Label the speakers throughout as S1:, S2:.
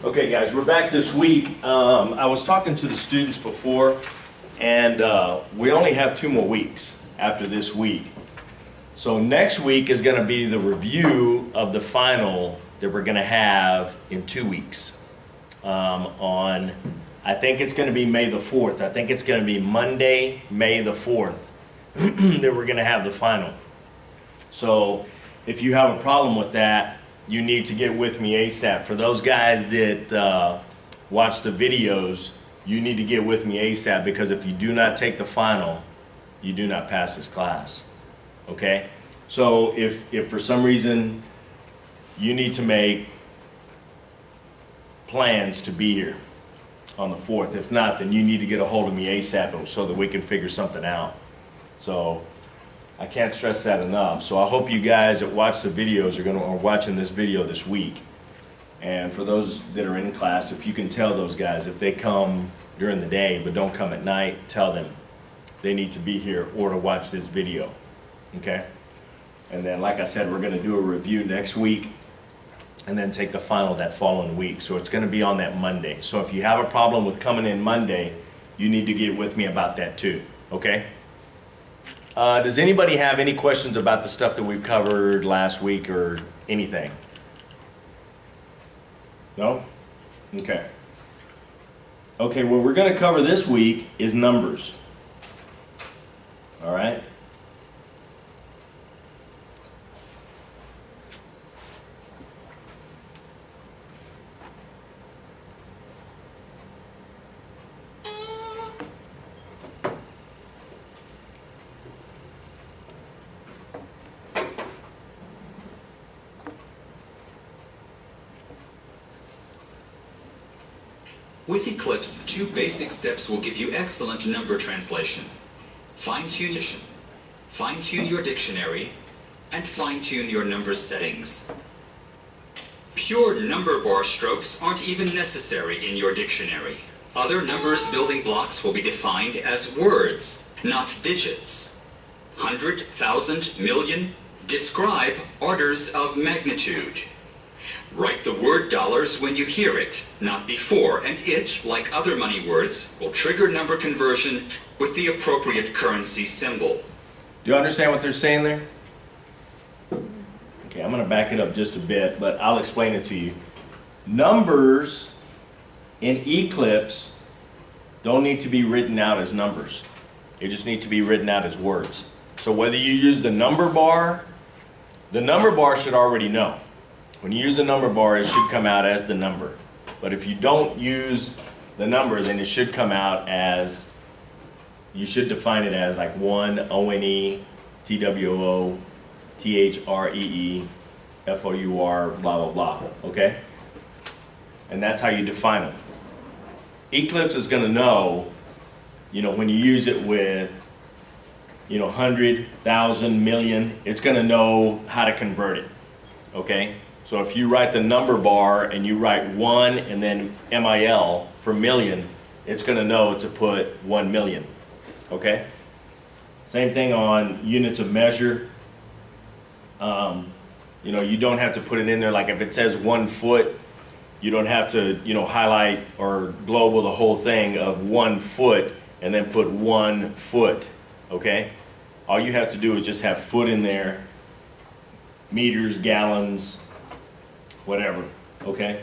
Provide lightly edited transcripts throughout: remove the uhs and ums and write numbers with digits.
S1: Okay, guys, we're back this week. I was talking to the students before, and we only have 2 more weeks after this week. So next week is going to be the review of the final that we're going to have in 2 weeks. I think it's going to be May the 4th. I think it's going to be Monday, May the 4th, that we're going to have the final. So if you have a problem with that, you need to get with me ASAP. For those guys that watch the videos, you need to get with me ASAP, because if you do not take the final, you do not pass this class. Okay? So if for some reason you need to make plans to be here on the 4th, if not, then you need to get a hold of me ASAP so that we can figure something out. So I can't stress that enough. So I hope you guys that watch the videos are watching this video this week. And for those that are in class, if you can tell those guys, if they come during the day but don't come at night, tell them they need to be here or to watch this video. Okay? And then, like I said, we're going to do a review next week and then take the final that following week. So it's going to be on that Monday. So if you have a problem with coming in Monday, you need to get with me about that too. Okay? Does anybody have any questions about the stuff that we've covered last week or anything? No? Okay. Okay, what we're going to cover this week is numbers. All right?
S2: With Eclipse, 2 basic steps will give you excellent number translation. Fine-tune your dictionary, and fine-tune your number settings. Pure number bar strokes aren't even necessary in your dictionary. Other numbers building blocks will be defined as words, not digits. 100, 1,000, million describe orders of magnitude. Write the word dollars when you hear it, not before, and it, like other money words, will trigger number conversion with the appropriate currency symbol.
S1: Do you understand what they're saying there? Okay, I'm going to back it up just a bit, but I'll explain it to you. Numbers in Eclipse don't need to be written out as numbers. They just need to be written out as words. So whether you use the number bar should already know. When you use the number bar, it should come out as the number. But if you don't use the number, then it should come out as, you should define it as like 1 ONE TWO THREE FOUR blah blah blah. Okay? And that's how you define them. Eclipse is going to know, when you use it with 100, 1,000, million, it's going to know how to convert it. Okay? So if you write the number bar and you write 1 and then MIL for million, it's going to know to put 1 million. Okay? Same thing on units of measure. You don't have to put it in there. Like if it says 1 foot, you don't have to, highlight or global the whole thing of 1 foot and then put 1 foot. Okay? All you have to do is just have foot in there, meters, gallons, whatever. Okay?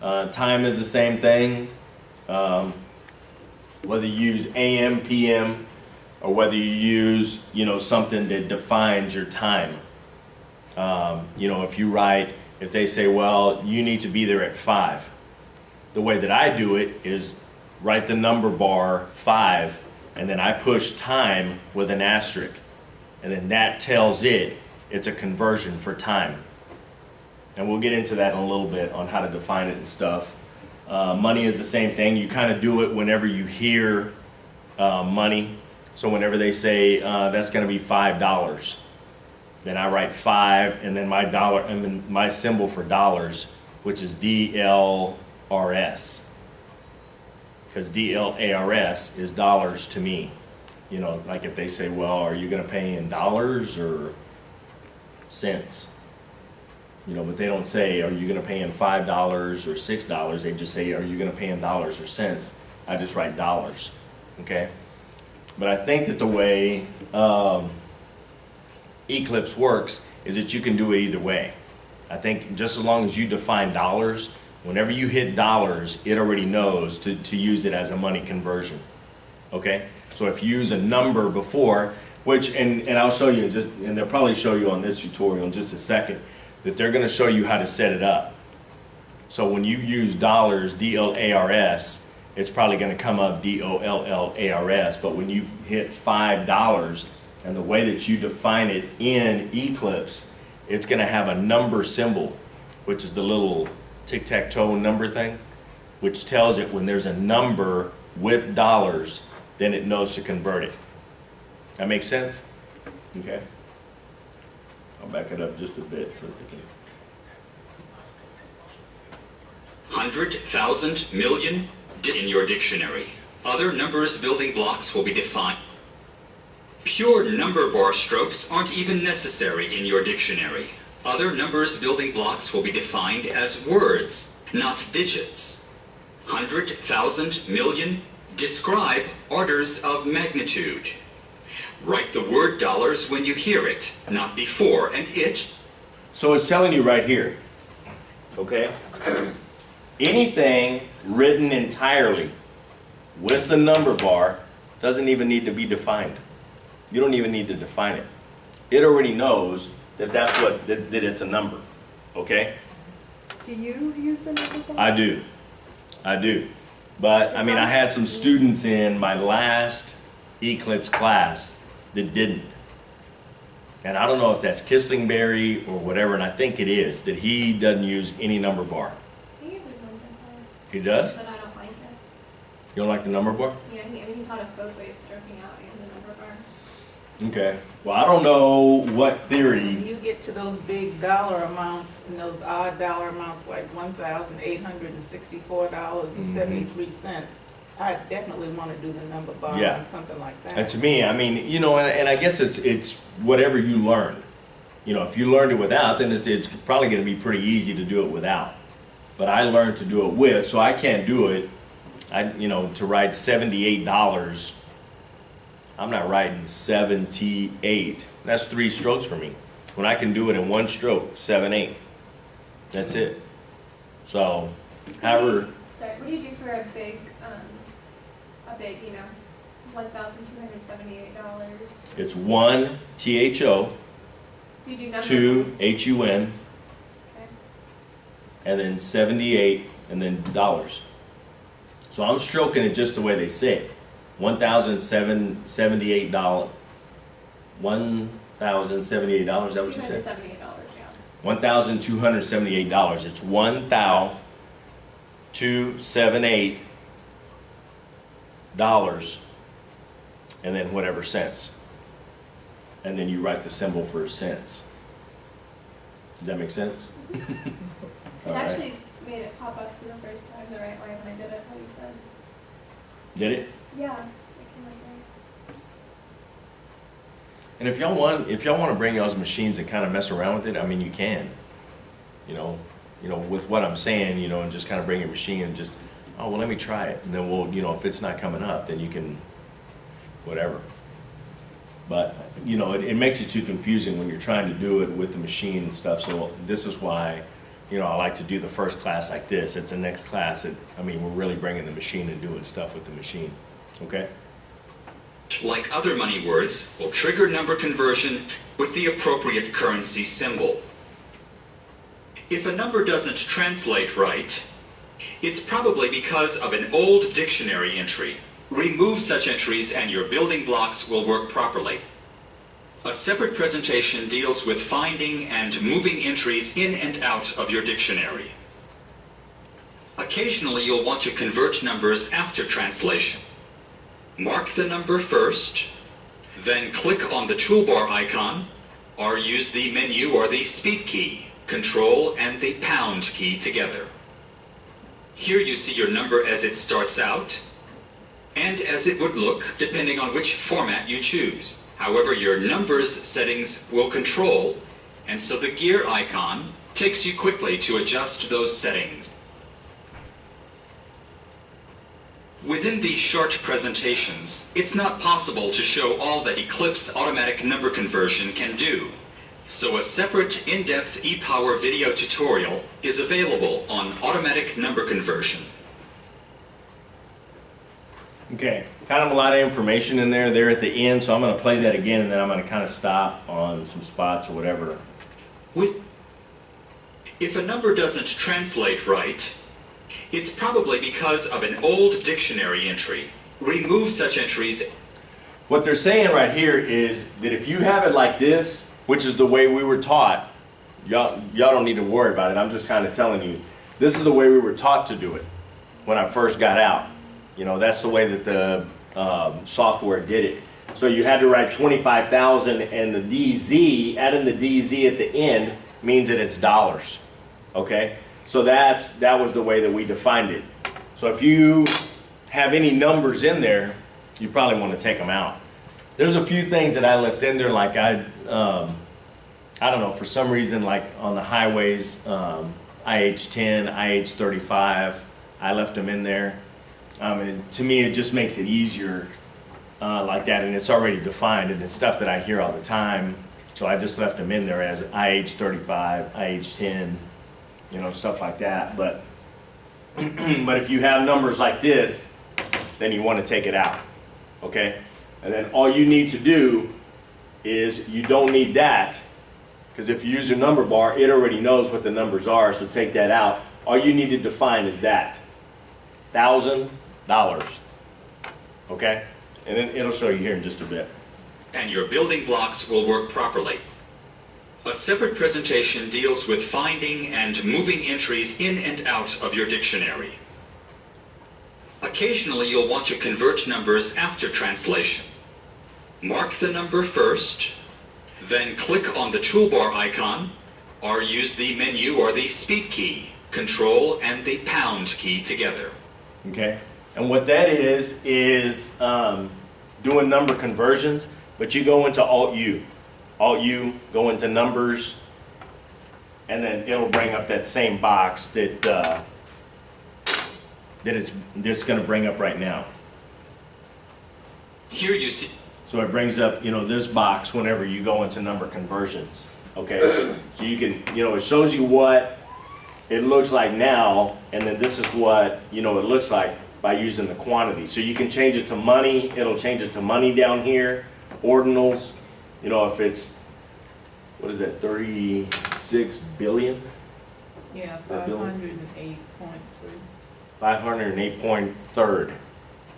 S1: Time is the same thing. Whether you use AM, PM, or whether you use, something that defines your time. If they say, well, you need to be there at 5. The way that I do it is write the number bar 5, and then I push time with an asterisk. And then that tells it it's a conversion for time. And we'll get into that in a little bit on how to define it and stuff. Money is the same thing. You kind of do it whenever you hear money. So whenever they say that's going to be $5, then I write 5 and then my symbol for dollars, which is DLRS. Because DLARS is dollars to me. Like if they say, well, are you going to pay in dollars or cents? You know, but they don't say, are you gonna pay in $5 or $6? They just say, are you gonna pay in dollars or cents? I just write dollars, okay? But I think that the way Eclipse works is that you can do it either way. I think just as long as you define dollars, whenever you hit dollars, it already knows to use it as a money conversion, okay? So if you use a number before, which, and I'll show you just, and they'll probably show you on this tutorial in just a second, that they're gonna show you how to set it up. So when you use dollars, D-L-A-R-S, it's probably gonna come up D-O-L-L-A-R-S, but when you hit $5, and the way that you define it in Eclipse, it's gonna have a number symbol, which is the little tic-tac-toe number thing, which tells it when there's a number with dollars, then it knows to convert it. That makes sense? Okay. I'll back it up just a bit so they can.
S2: 100,000, million in your dictionary. Other numbers building blocks will be defined. Pure number bar strokes aren't even necessary in your dictionary. Other numbers building blocks will be defined as words, not digits. 100,000, million describe orders of magnitude. Write the word dollars when you hear it, not before, and it.
S1: So it's telling you right here, okay? Anything written entirely with the number bar doesn't even need to be defined. You don't even need to define it. It already knows that that it's a number, okay?
S3: Do you use the number bar?
S1: I do. But, I mean, I had some students in my last Eclipse class that didn't. And I don't know if that's Kislingberry or whatever, and I think it is, that he doesn't use any number bar.
S4: He uses number bar,
S1: He does?
S4: but I don't like it.
S1: You don't like the number bar?
S4: Yeah, he taught us both ways, stroking out and the number bar.
S1: Okay. Well, I don't know what theory.
S3: When you get to those big dollar amounts and those odd dollar amounts like $1,864.73, I definitely want to do the number bar
S1: Yeah.
S3: and something like that.
S1: And to me, I mean, you know, and I guess it's whatever you learn. You know, if you learned it without, then it's probably going to be pretty easy to do it without. But I learned to do it with, so I can't do it. To write $78, I'm not writing 78. That's 3 strokes for me. When I can do it in 1 stroke, 7/8. That's it. So, however,
S4: Sorry, what do you do for a big, $1,278?
S1: it's 1 THO,
S4: So you do number.
S1: 2 HUN,
S4: Okay.
S1: and then 78, and then dollars. So I'm stroking it just the way they say it. $1,078. $1,078, is that what you said?
S4: $278, yeah.
S1: $1,278. It's $1,278, and then whatever cents. And then you write the symbol for cents. Does that make sense?
S4: It
S1: All right.
S4: actually made it pop up for the first time the right way when I did it, how you said.
S1: Did it?
S4: Yeah, it came up right.
S1: And if y'all want to bring y'all's machines and kind of mess around with it, I mean, you can. You know, with what I'm saying, and just kind of bring your machine and just, oh, well, let me try it. And then we'll, if it's not coming up, then you can, whatever. But, it makes it too confusing when you're trying to do it with the machine and stuff. So this is why, I like to do the first class like this. It's the next class. We're really bringing the machine and doing stuff with the machine. Okay?
S2: Like other money words, will trigger number conversion with the appropriate currency symbol. If a number doesn't translate right, it's probably because of an old dictionary entry. Remove such entries and your building blocks will work properly. A separate presentation deals with finding and moving entries in and out of your dictionary. Occasionally you'll want to convert numbers after translation. Mark the number first, then click on the toolbar icon, or use the menu or the speed key, Control and the pound key together. Here you see your number as it starts out, and as it would look depending on which format you choose. However, your numbers settings will control, and so the gear icon takes you quickly to adjust those settings. Within these short presentations, it's not possible to show all that Eclipse Automatic Number Conversion can do. So a separate in-depth ePower video tutorial is available on automatic number conversion.
S1: Okay, kind of a lot of information in there at the end, so I'm going to play that again and then I'm going to kind of stop on some spots or whatever.
S2: If a number doesn't translate right, it's probably because of an old dictionary entry. Remove such entries.
S1: What they're saying right here is that if you have it like this, which is the way we were taught, y'all don't need to worry about it. I'm just kind of telling you, this is the way we were taught to do it when I first got out. You know, that's the way that the software did it. So you had to write 25,000 and the DZ, adding the DZ at the end means that it's dollars, okay? So that was the way that we defined it. So if you have any numbers in there, you probably want to take them out. There's a few things that I left in there, like I don't know, for some reason, like on the highways, IH10, IH35, I left them in there. To me, it just makes it easier like that, and it's already defined, and it's stuff that I hear all the time. So I just left them in there as IH35, IH10, you know, stuff like that. But but if you have numbers like this, then you want to take it out, okay? And then all you need to do is you don't need that, because if you use your number bar, it already knows what the numbers are. So take that out. All you need to define is that $1,000. Okay? And then it'll show you here in just a bit.
S2: And your building blocks will work properly. A separate presentation deals with finding and moving entries in and out of your dictionary. Occasionally, you'll want to convert numbers after translation. Mark the number first, then click on the toolbar icon, or use the menu or the speed key, Control and the pound key together.
S1: Okay? And what that is doing number conversions, but you go into Alt-U. Alt-U, go into numbers, and then it'll bring up that same box that it's going to bring up right now.
S2: Here you see
S1: So it brings up, you know, this box whenever you go into number conversions. Okay? So you can, you know, it shows you what it looks like now, and then this is what, you know, it looks like by using the quantity. So you can change it to money, it'll change it to money down here, ordinals, you know, if it's, what is that, 36 billion?
S3: Yeah,
S1: That building?
S3: 508.3.
S1: 508.3,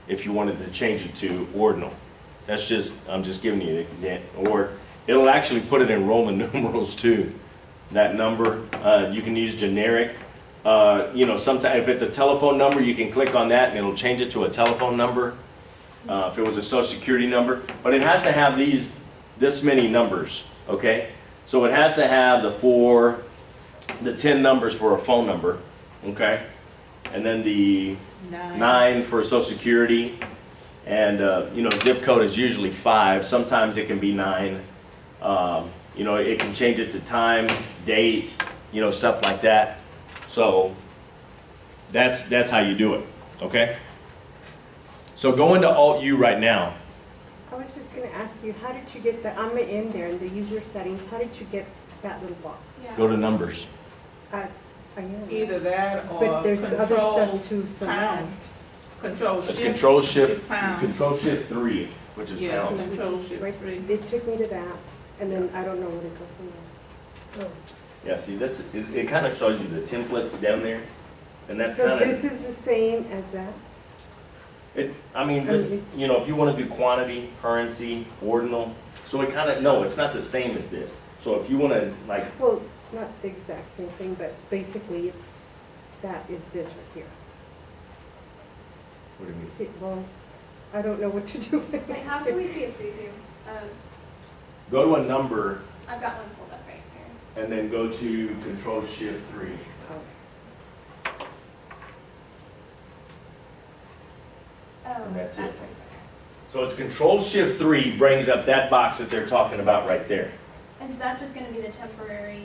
S1: if you wanted to change it to ordinal. That's just, I'm just giving you an example. Or it'll actually put it in Roman numerals too. That number, you can use generic. You know, sometimes if it's a telephone number, you can click on that and it'll change it to a telephone number. If it was a social security number, but it has to have this many numbers, okay? So it has to have the 10 numbers for a phone number, okay? And then the 9 for social security, and you know, zip code is usually 5. Sometimes it can be 9. You know, it can change it to time, date, you know, stuff like that. So that's how you do it, okay? So go into Alt-U right now.
S5: I was just gonna ask you, how did you get the, I'm in there in the user settings, how did you get that little box?
S4: Yeah.
S1: Go to numbers.
S5: I am.
S3: Either that or
S5: But there's other
S3: control
S5: stuff too, so now.
S3: pound. Control
S1: It's
S3: shift.
S1: Control Shift,
S3: Pound.
S1: Control Shift 3, which is
S3: Yeah.
S1: pound.
S3: Control shift
S5: Right,
S3: 3.
S5: it took me to that, and then I don't know what it goes from there.
S1: Yeah, see, this, it kind of shows you the templates down there, and that's
S5: So
S1: kind
S5: this
S1: of,
S5: is the same as that?
S1: I mean, this, you know, if you want to do quantity, currency, ordinal, so it kind of, no, it's not the same as this. So if you want to, like,
S5: Well, not the exact same thing, but basically it's, that is this right here.
S1: what do you mean?
S5: See, well, I don't know what to do with
S4: Wait,
S5: it.
S4: how can we see a preview of,
S1: Go to a number,
S4: I've got one pulled up right here.
S1: and then go to Control Shift 3.
S4: Oh,
S1: And that's it.
S4: what he's saying.
S1: So it's Control Shift 3 brings up that box that they're talking about right there.
S4: And so that's just gonna be the temporary,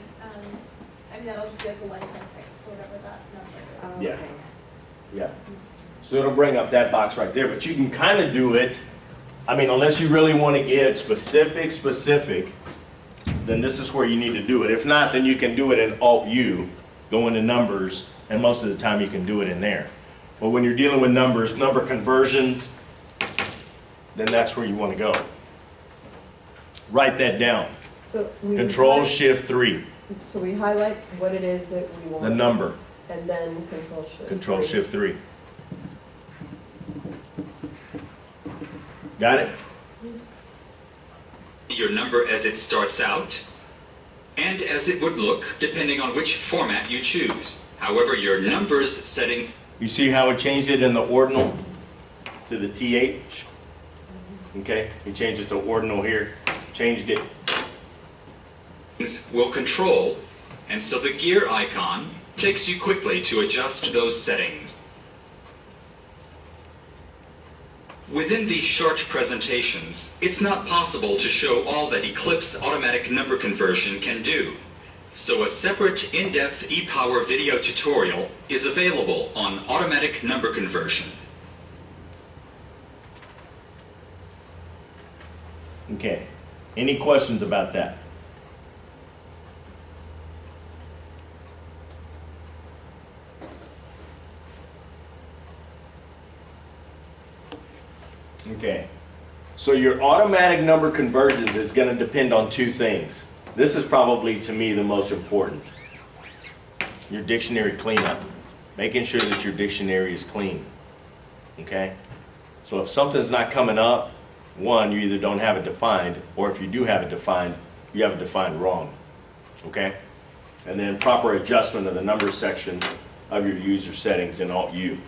S4: I mean, that'll just be like a one-time fix for whatever that number is.
S1: Yeah.
S5: Okay.
S1: Yeah. So it'll bring up that box right there, but you can kind of do it, I mean, unless you really want to get specific, then this is where you need to do it. If not, then you can do it in Alt-U, go into numbers, and most of the time you can do it in there. But when you're dealing with numbers, number conversions, then that's where you want to go. Write that down.
S6: So we
S1: Control
S6: highlight-
S1: Shift 3,
S6: So we highlight what it is that we want.
S1: the number,
S6: And then Control Shift.
S1: Control Shift 3. Got it?
S2: Your number as it starts out, and as it would look depending on which format you choose. However, your numbers setting
S1: You see how it changed it in the ordinal to the TH? Okay, he changed it to ordinal here, changed it.
S2: will control, and so the gear icon takes you quickly to adjust those settings. Within these short presentations, it's not possible to show all that Eclipse automatic number conversion can do. So a separate in-depth ePower video tutorial is available on automatic number conversion.
S1: Okay, any questions about that? Okay, so your automatic number conversions is going to depend on two things. This is probably, to me, the most important. Your dictionary cleanup, making sure that your dictionary is clean. Okay? So if something's not coming up, one, you either don't have it defined, or if you do have it defined, you have it defined wrong. Okay? And then proper adjustment of the number section of your user settings in Alt-U.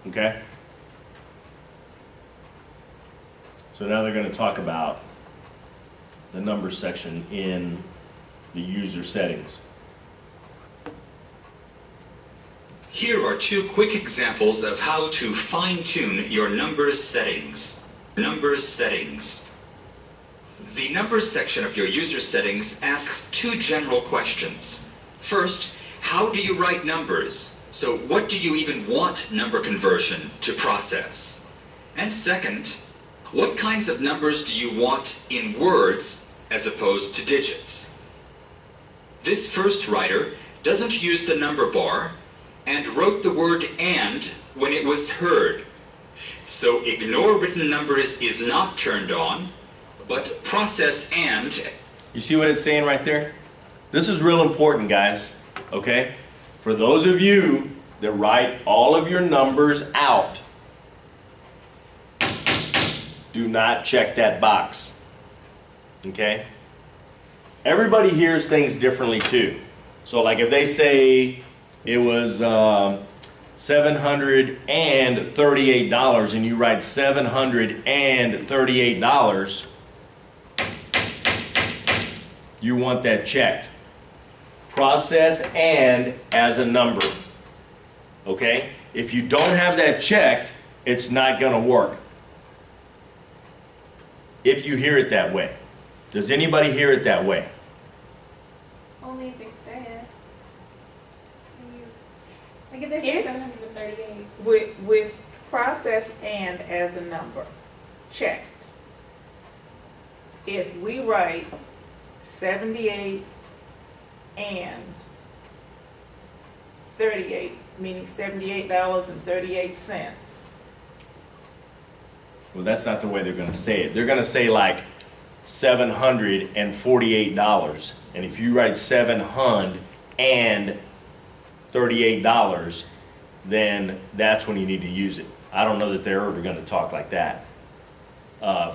S1: Okay? So now they're going to talk about the number section in the user settings.
S2: Here are two quick examples of how to fine-tune your numbers settings. Numbers settings. The numbers section of your user settings asks two general questions. First, how do you write numbers? So what do you even want number conversion to process? And second, what kinds of numbers do you want in words as opposed to digits? This first writer doesn't use the number bar and wrote the word "and" when it was heard. So ignore written numbers is not turned on, but process "and"
S1: You see what it's saying right there? This is real important, guys, okay? For those of you that write all of your numbers out, do not check that box, okay? Everybody hears things differently too. So like if they say it was $738 and you write $738, you want that checked. Process "and" as a number, okay? If you don't have that checked, it's not gonna work. If you hear it that way. Does anybody hear it that way?
S4: Only if they say it. Like if they're
S3: If-
S4: 738.
S3: With process "and" as a number, checked. If we write 78 and 38, meaning $78.38.
S1: Well, that's not the way they're gonna say it. They're gonna say like $748. And if you write $738, then that's when you need to use it. I don't know that they're ever gonna talk like that.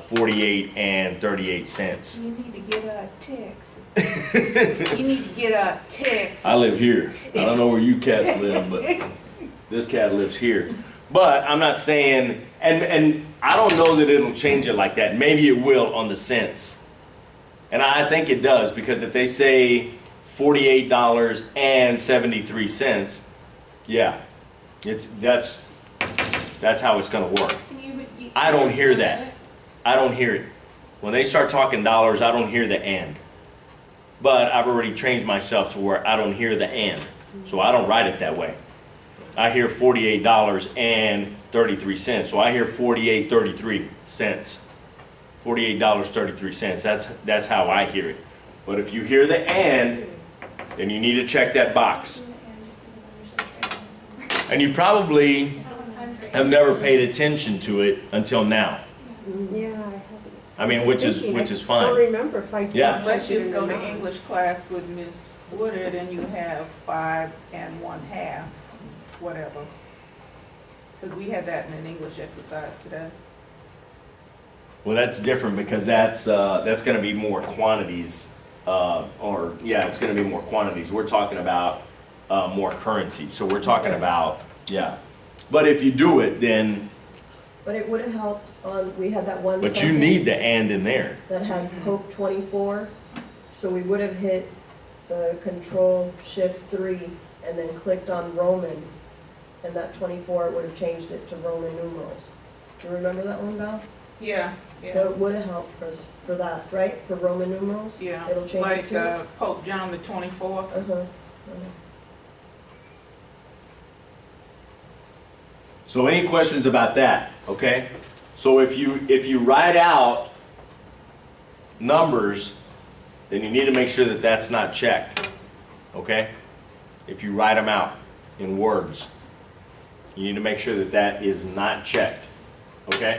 S1: 48 and 38 cents.
S3: You need to get our text. You need to get our text.
S1: I live here. I don't know where you cats live, but this cat lives here. But I'm not saying, and I don't know that it'll change it like that. Maybe it will on the cents. And I think it does, because if they say $48.73, yeah, that's how it's gonna work. I don't hear that. I don't hear it. When they start talking dollars, I don't hear the "and." but I've already trained myself to where I don't hear the and, so I don't write it that way. I hear $48.33, so I hear 48.33 cents. $48.33, that's how I hear it. But if you hear the and, then you need to check that box. And you probably have never paid attention to it until now.
S5: Yeah, I haven't.
S1: I mean, which is
S5: I
S1: fine.
S5: don't remember if I did.
S1: Yeah.
S3: Unless you go to
S5: or not.
S3: English class with Miss Woodard and you have 5 1/2, whatever. Because we had that in an English exercise today.
S1: Well, that's different because that's gonna be more quantities, it's gonna be more quantities. We're talking about, more currency, so we're talking about, yeah. But if you do it, then,
S6: But it would have helped on, we had that one
S1: but you need the
S6: sentence
S1: and in there.
S6: that had Pope 24, so we would have hit the Control Shift 3 and then clicked on Roman, and that 24 would have changed it to Roman numerals. Do you remember that one, Val?
S3: Yeah,
S6: So
S3: yeah,
S6: it would have helped for, for that, right? For Roman numerals?
S3: yeah.
S6: It'll change it
S3: Like
S6: too?
S3: Pope John the 24th.
S6: Uh-huh.
S1: So any questions about that, okay? So if you write out numbers, then you need to make sure that that's not checked, okay? If you write them out in words, you need to make sure that that is not checked, okay?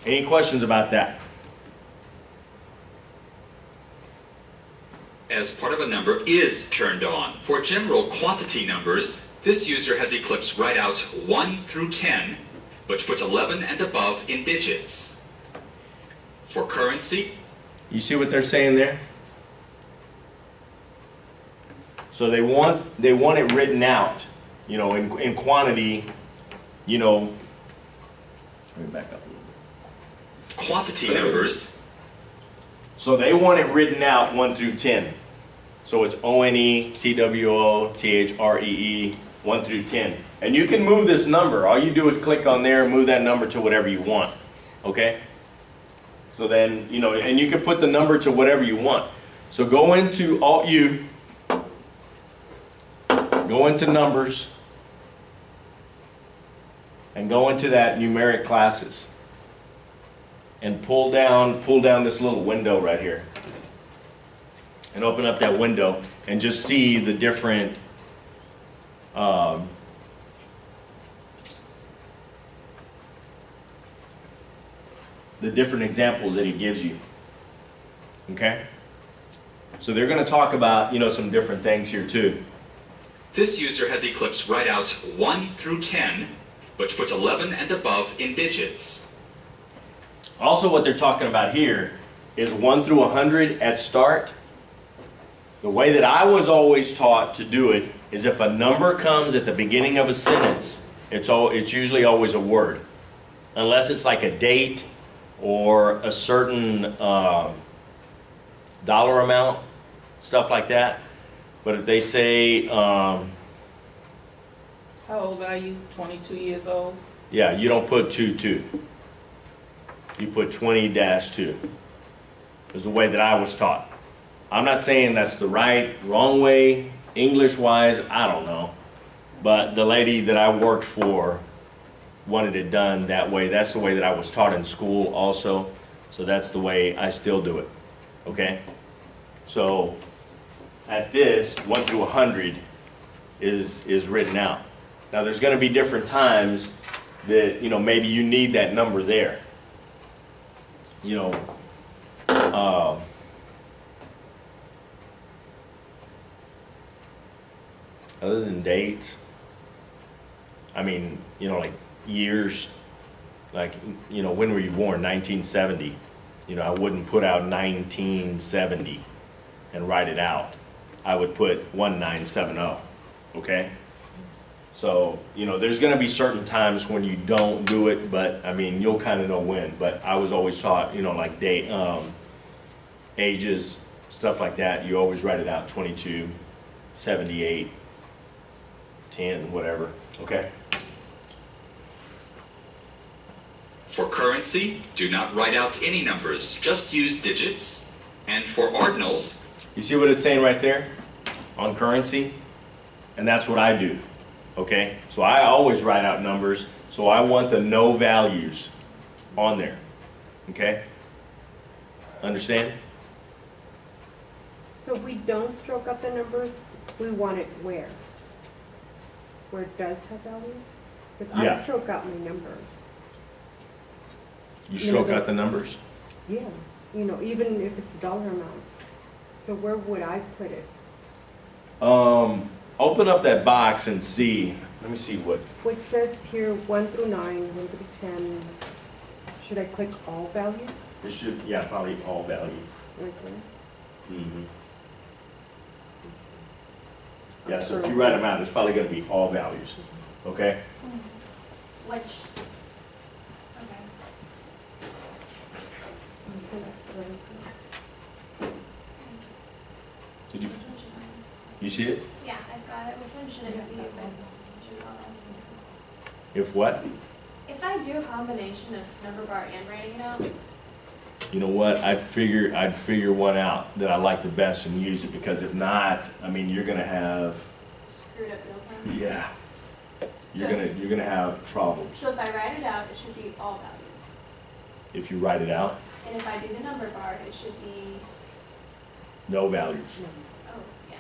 S1: Any questions about that?
S2: As part of a number is turned on. For general quantity numbers, this user has Eclipse write out 1 through 10, but put 11 and above in digits. For currency,
S1: You see what they're saying there? So they want it written out, you know, in quantity, you know. Let me back up a little bit.
S2: quantity numbers,
S1: So they want it written out 1 through 10. So it's ONETWOTHREE 1 through 10. And you can move this number. All you do is click on there and move that number to whatever you want. Okay? So then, you know, and you can put the number to whatever you want. So go into Alt-U, go into numbers, and go into that numeric classes. And pull down this little window right here. And open up that window and just see the different examples that he gives you. Okay? So they're going to talk about, you know, some different things here too.
S2: this user has Eclipse write out 1 through 10, but put 11 and above in digits.
S1: Also, what they're talking about here is 1 through 100 at start. The way that I was always taught to do it is if a number comes at the beginning of a sentence, it's usually always a word. Unless it's like a date or a certain dollar amount, stuff like that. But if they say,
S3: How old are you? 22 years old?
S1: yeah, you don't put 22. You put 20-2. Is the way that I was taught. I'm not saying that's the right, wrong way, English-wise, I don't know. But the lady that I worked for wanted it done that way. That's the way that I was taught in school also. So that's the way I still do it, okay? So at this, 1 through 100 is written out. Now there's gonna be different times that, you know, maybe you need that number there. You know, other than dates, I mean, you know, like years, like, you know, when were you born? 1970. You know, I wouldn't put out 1970 and write it out. I would put 1970, okay? So, you know, there's gonna be certain times when you don't do it, but, I mean, you'll kind of know when. But I was always taught, you know, like date, ages, stuff like that, you always write it out, 22, 78, 10, whatever, okay?
S2: For currency, do not write out any numbers, just use digits. And for ordinals,
S1: You see what it's saying right there on currency? And that's what I do, okay? So I always write out numbers, so I want the no values on there, okay? Understand?
S5: So if we don't stroke up the numbers, we want it where? Where it does have values? Because I
S1: Yeah.
S5: stroke out my numbers.
S1: You
S5: You know,
S1: stroke
S5: the-
S1: out the numbers?
S5: Yeah, you know, even if it's dollar amounts. So where would I put it?
S1: Open up that box and see, let me see what,
S5: What says here 1 through 9, 1 through 10, should I click all values?
S1: it should, yeah, probably all values.
S5: Right there?
S1: Mhm. Yeah, so if you write them out, it's probably gonna be all values, okay?
S4: Which, okay.
S1: Did you,
S4: Which one should I?
S1: you see it?
S4: Yeah, I've got it. Which one should it be? Should all that?
S1: If what?
S4: If I do a combination of number bar and writing it out,
S1: You know what, I'd figure one out that I like the best and use it, because if not, I mean, you're gonna have,
S4: screwed up real time.
S1: yeah, you're
S4: So-
S1: gonna have problems
S4: So if I write it out, it should be all values.
S1: if you write it out,
S4: And if I do the number bar, it should be,
S1: no values,
S4: oh, yeah.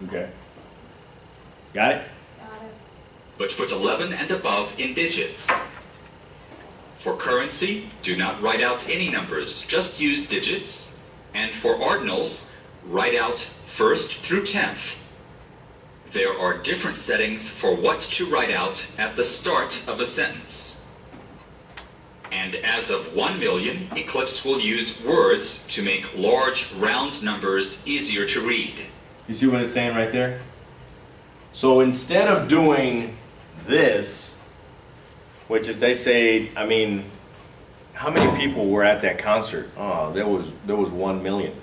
S1: okay? Got it?
S4: Got it.
S2: But put 11 and above in digits. For currency, do not write out any numbers, just use digits. And for ordinals, write out 1st through 10th. There are different settings for what to write out at the start of a sentence. And as of 1 million, Eclipse will use words to make large round numbers easier to read.
S1: You see what it's saying right there? So instead of doing this, which if they say, I mean, how many people were at that concert? Oh, there was 1 million.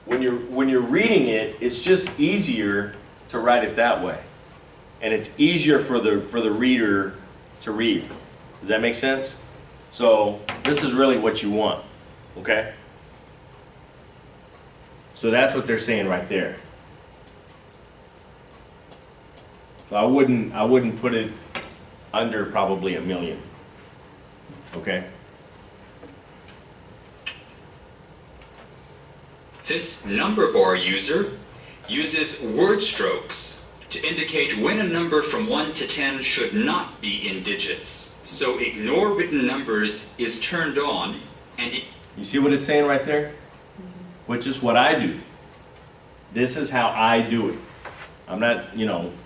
S1: When you're reading it, it's just easier to write it that way. And it's easier for the reader to read. Does that make sense? So this is really what you want, okay? So that's what they're saying right there. So I wouldn't put it under probably 1 million. Okay?
S2: This number bar user uses word strokes to indicate when a number from 1 to 10 should not be in digits. So ignore written numbers is turned on, and
S1: You see what it's saying right there? Which is what I do. This is how I do it. I'm not,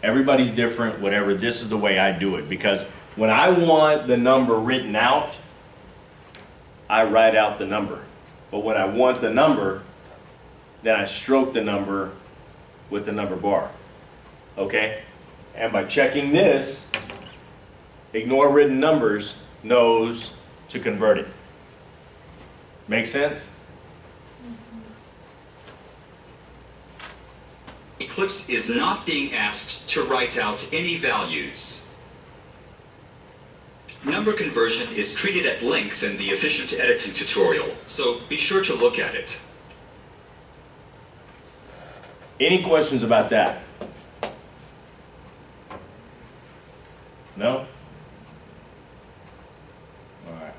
S1: everybody's different, whatever. This is the way I do it. Because when I want the number written out, I write out the number. But when I want the number, then I stroke the number with the number bar. Okay? And by checking this, ignore written numbers knows to convert it. Make sense?
S2: Eclipse is not being asked to write out any values. Number conversion is treated at length in the efficient editing tutorial, so be sure to look at it.
S1: Any questions about that? No? All right.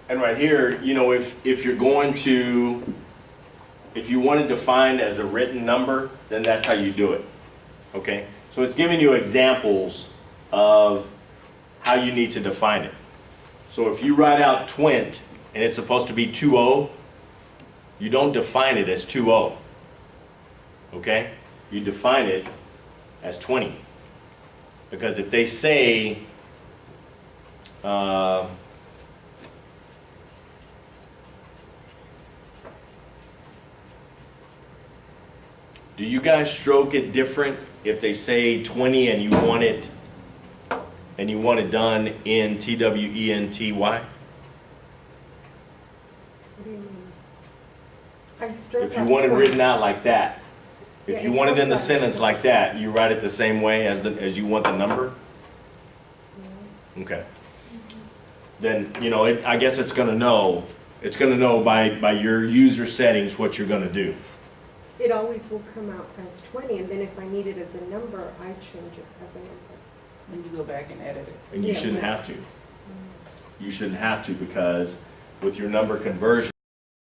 S1: And right here, if you're going to, if you want to define as a written number, then that's how you do it. Okay? So it's giving you examples of how you need to define it. So if you write out twint and it's supposed to be 2-0, you don't define it as 2-0. Okay? You define it as 20. Because if they say, do you guys stroke it different if they say 20 and you want it done in TWENTY? If you want it written out like that,
S5: Yeah,
S1: if you
S5: it
S1: want it in the
S5: comes out.
S1: sentence like that, you write it the same way as as you want the number? Okay. Then, I guess it's gonna know by your user settings what you're gonna do.
S5: It always will come out as 20, and then if I need it as a number, I change it as a number.
S3: When you go back and edit it.
S1: And you
S5: Yeah.
S1: shouldn't have to. You shouldn't have to, because with your number conversion,